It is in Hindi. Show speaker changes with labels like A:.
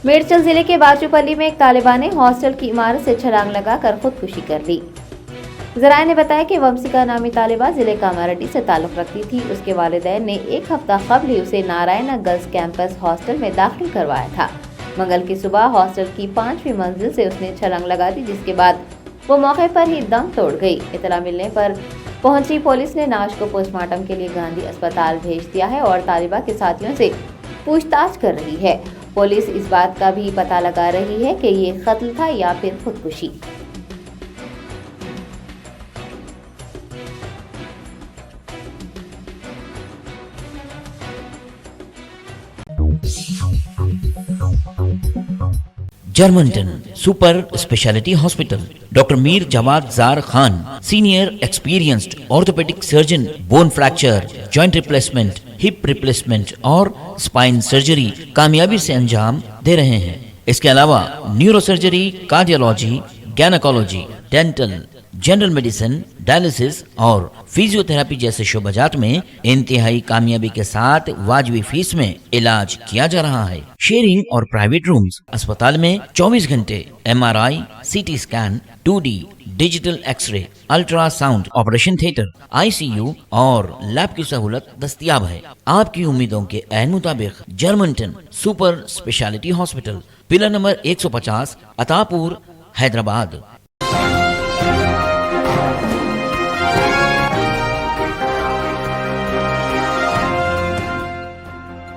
A: मेडचल जिले के बाजूपल्ली में एक तालिबान ने हॉस्टल की इमारत से छलांग लगाकर खुदकुशी कर ली। जराये ने बताया कि वंशिका नामी तालिबा जिले कामारेड्डी से ताल्लुक रखती थी। उसके वालिदैन ने एक हफ्ता कबल ही उसे नारायणा गर्ल्स कैंपस हॉस्टल में दाखिल करवाया था। मंगल की सुबह हॉस्टल की 5वीं मंजिल से उसने छलांग लगा दी, जिसके बाद वो मौके पर ही दम तोड़ गई। इतला मिलने पर पहुंची पुलिस ने लाश को पोस्टमार्टम के लिए गांधी अस्पताल भेज दिया है और तालिबा के साथियों से पूछताछ कर रही है। पुलिस इस बात का भी पता लगा रही है कि ये कत्ल था या फिर खुदकुशी।
B: जर्मनटन super speciality hospital, doctor Mir Jawad Zar Khan, senior experienced orthopaedic surgeon, bone fracture, joint replacement, hip replacement और स्पाइन सर्जरी कामयाबी से अंजाम दे रहे हैं। इसके अलावा neuro surgery, cardiology, gynaecology, dental, general medicine, dialysis और फिजियोथेरेपी जैसे शोबाजात में इंतहाई कामयाबी के साथ वाजबी फीस में इलाज किया जा रहा है। शेयरिंग और प्राइवेट रूम्स। अस्पताल में 24 घंटे MRI, CT scan, 2D digital x ray, ultrasound, operation theatre, ICU और लैब की सहूलत दस्तयाब है। आपकी उम्मीदों के ऐन मुताबिक Germanten super speciality hospital, pillar number 150, Attapur, Hyderabad.